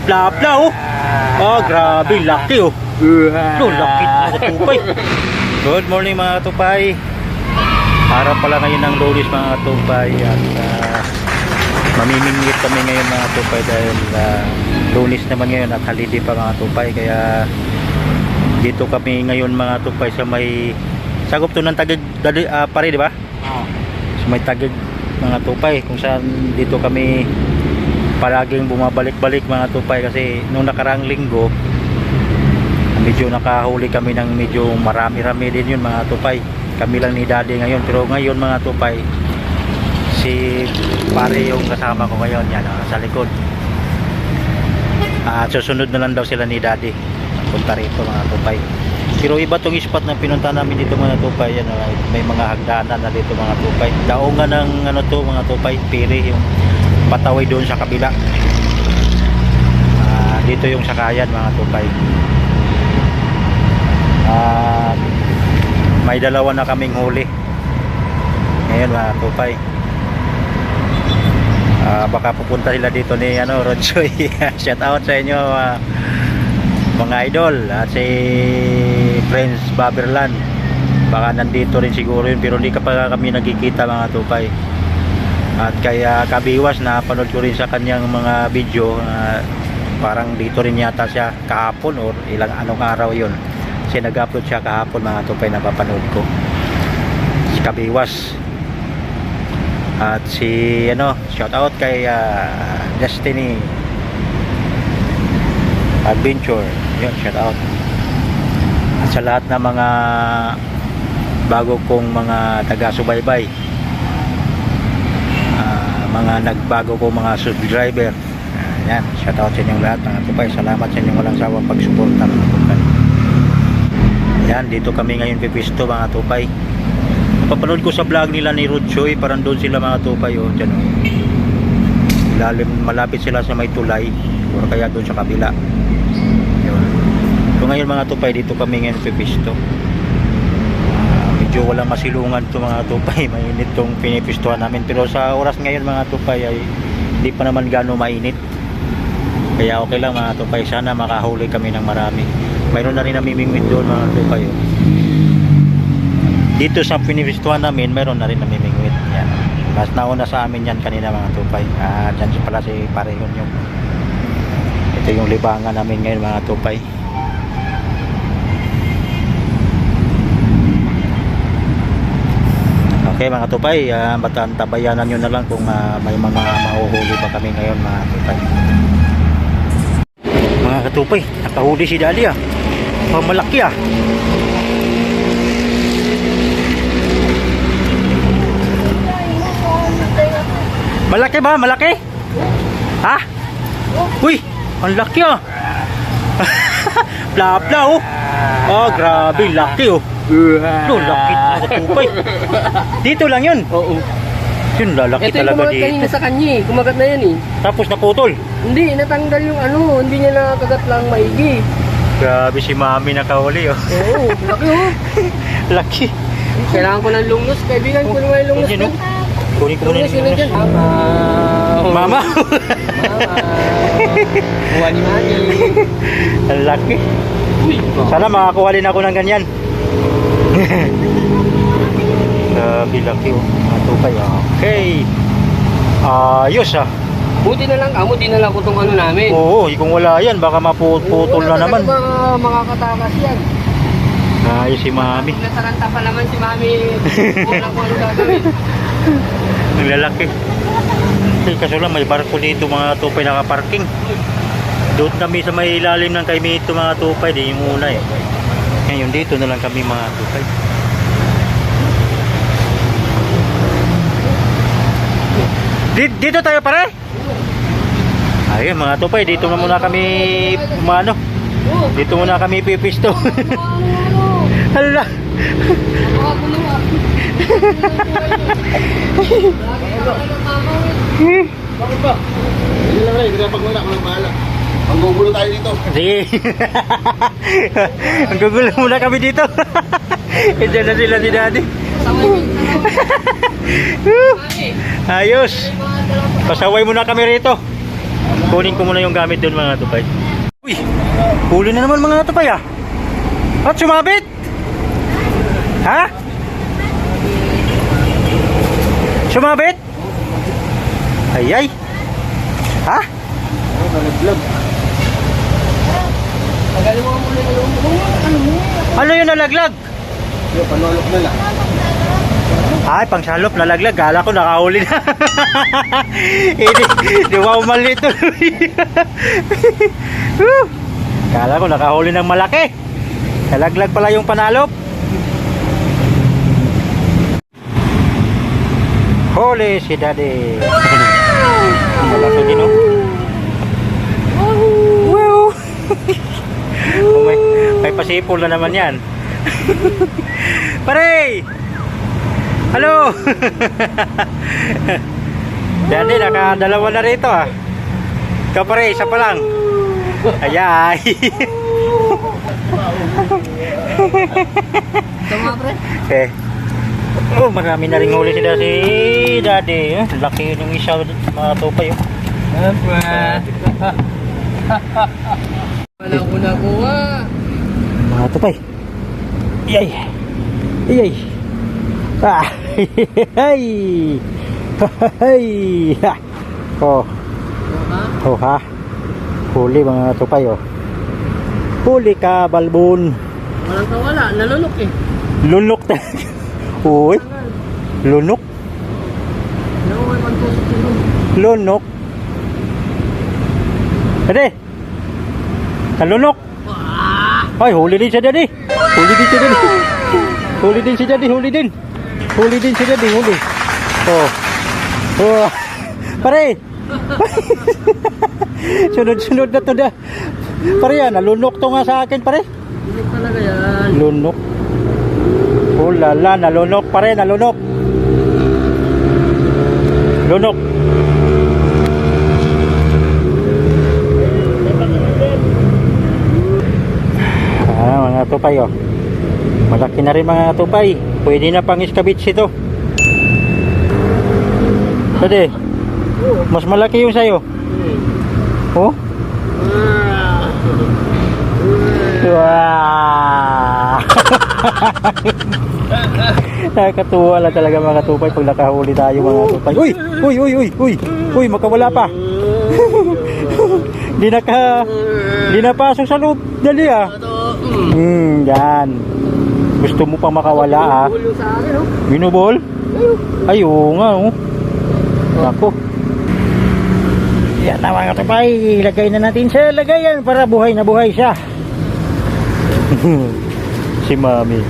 Plapla oh. Oh, grabe, laki oh. No, laki mga tupay. Good morning mga tupay. Araw pala ngayon ng Lunes mga tupay. At mamimingwit kami ngayon mga tupay dahil Lunes naman ngayon at holiday pa mga tupay. Kaya dito kami ngayon mga tupay sa may sagop to ng Taguig pare, di ba? Sa may Taguig mga tupay, kung saan dito kami palaging bumabalik-balik mga tupay. Kasi nung nakaraang linggo medyo nakahuli kami ng medyo marami-rami din yun mga tupay. Kami lang ni daddy ngayon, pero ngayon mga tupay si pare yung kasama ko ngayon, yan sa likod. Susunod na lang daw sila ni daddy punta rito mga tupay. Pero iba tong spot na pinunta namin dito mga tupay, yan, may mga hagdanan na dito mga tupay. Daungan ng ano to mga tupay, piri yung pataway doon sa kabila. Dito yung sakayan mga tupay. May dalawa na kaming huli ngayon mga tupay. Baka pupunta sila dito ni Rodjoy. Shout out sa inyo mga idol. At si Friends Baberland, baka nandito rin siguro yun, pero hindi pa kami nagkikita mga tupay. At kaya kabiwas na panood ko rin sa kanyang mga video, parang dito rin yata siya kahapon or ilang anong araw yun. Kasi nag-upload siya kahapon mga tupay, napapanood ko si kabiwas. At si shout out kay Destiny Adventure, yun, shout out. At sa lahat ng mga bago kong mga taga-subaybay, mga nagbago kong mga subscriber, yan, shout out sa inyong lahat mga tupay. Salamat sa inyong walang sawang pagsuporta mga tupay. Yan, dito kami ngayon pipisto mga tupay. Napapanood ko sa vlog nila ni Rodjoy, parang doon sila mga tupay, oh, dyan, lalim, malapit sila sa may tulay o kaya doon sa kabila. Yun. So ngayon mga tupay, dito kami ngayon pipisto. Medyo walang masilungan to mga tupay, mainit tong pinipistuhan namin, pero sa oras ngayon mga tupay ay hindi pa naman gano'ng mainit. Kaya okay lang mga tupay, sana makahuli kami ng marami. Mayroon na rin namimingwit doon mga tupay, oh. Dito sa pinipistuhan namin mayroon na rin namimingwit. Yan. Mas nauna sa amin yan kanina mga tupay. Dyan pala si pare yun yung. Ito yung libangan namin ngayon mga tupay. Okay mga tupay, tabayanan nyo na lang kung may mga mahuhuli pa kami ngayon mga tupay. Mga katupay, nakahuli si Dali malaki Malaki ba? Malaki? Ha? Uy, ang laki Plapla oh. Oh, grabe, laki oh. No, laki mga katupay. Dito lang yun. Oo. Yun, lalaki Ito talaga yung dito. kanina sa kanya kumagat na yan Tapos naputol. Hindi, natanggal yung hindi niya nakagat lang maigi. Grabe si mami nakahuli oh. Oo, laki Laki. Kailangan ko ng lungnos, kaibigan ko naman yung lungnos. Yan, kunin ko muna Lungnos yun yung dyan. Mama. Buwan ni Mami. Ang laki. Sana makakuha din ako ng ganyan. Grabe laki oh. Mga tupay. Okay. Ayos Buti na lang kamo, dinala ko tong namin. Oo, kung wala yan baka maputol na naman. Makakatakas yan. Ayos si mami. Nataranta pa naman si Mami. Walang kung ano gagawin. Ang lalaki. Kaso lang may barko dito mga tupay nakaparking. Doon kami sa may ilalim ng Kaimito mga tupay, di yung una Ngayon dito na lang kami mga tupay. Dito tayo pare. Ayun mga tupay, dito na muna kami dito muna kami pipisto. Hala. Bakit ba? Hindi lang rin, pag muna ako lang bahala. Ang gugulo tayo dito. Sige. Ang gugulo muna kami dito. Diyan na sila si Daddy. Ayos. Pasaway muna kami rito. Kunin ko muna yung gamit doon mga tupay. Uy, huli na naman mga tupay ah. At sumabit? Ha? Sumabit? Ay. Ha? Nalaglag. Tagalin mo muna yung loob mo. Ano mo? Ano yung nalaglag? Yung panulok na lang. Ay, pang salop nalaglag. Gala ko nakahuli na. Di ba umali tuloy? Gala ko nakahuli ng malaki. Nalaglag pala yung panalop. Huli si Daddy. Malaki din oh. Wow. Oh, may pasipol na naman yan. Pare! Halo! Daddy, nakadalawa na rito ah. Ikaw pare, isa pa lang. Ayay! Tama, pre. Eh. Oh, marami na rin huli si Daddy. Laki yung isa mga tupay oh. Wala ko nakuha. Mga tupay. Iyay. Iyay. Ah. Hey. Hey. Ha. Oh. Oh ha. Huli mga tupay oh. Huli ka balbon. Walang kawala. Nalunok eh. Lunok talaga. Uy. Lunok. Nawaway man tusok yun. Lunok. Daddy. Nalunok. Ay, huli din si Daddy. Huli din si Daddy. Huli din si Daddy. Huli din. Huli din si Daddy. Huli. Oh. Oh. Pare. Sunod-sunod na to na. Pare yan. Nalunok to nga sa akin pare. Lunok talaga yan. Lunok. Oh lala. Nalunok pare. Nalunok. Lunok. Mga tupay oh. Malaki na rin mga tupay. Pwede na pang iskabits ito. Pwede. Mas malaki yung sayo. Oh. Wow. Nakakatuwa lang talaga mga tupay pag nakahuli tayo mga tupay. Uy! Uy! Uy! Uy! Uy! Uy! Makawala pa. Di napasok sa loob. Dali ah. Yan. Gusto mo pa makawala ah. Ulo sa akin, oh. Binubol? Ay, oo nga oh. Ako. Yan na mga tupay. Ilagay na natin sa lagayan para buhay na buhay siya. Si Mami.